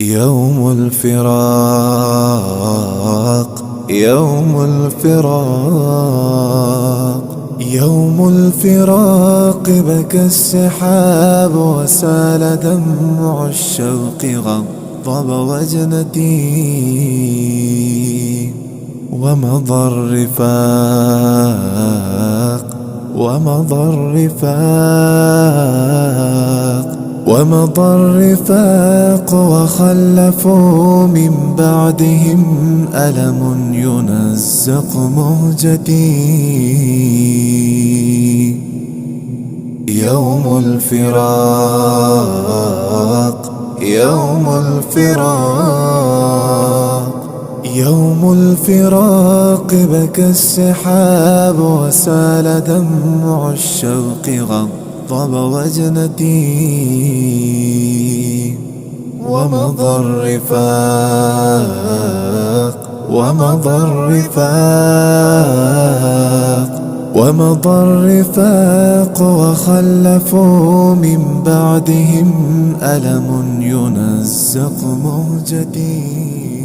يوم الفراق، يوم الفراق، يوم الفراق، بكى السحاب وسال دمع الشوق غضب وجنتي، ومضى الرفاق، ومضى الرفاق، ومضى الرفاق، وخلفوا من بعدهم ألم ينزق مهجتي. يوم الفراق، يوم الفراق، يوم الفراق، بكى السحاب وسال دمع الشوق غضب وجنتي، ومضى الرفاق، ومضى الرفاق، ومضى الرفاق، وخلفوا من بعدهم ألم ينزق مهجتي.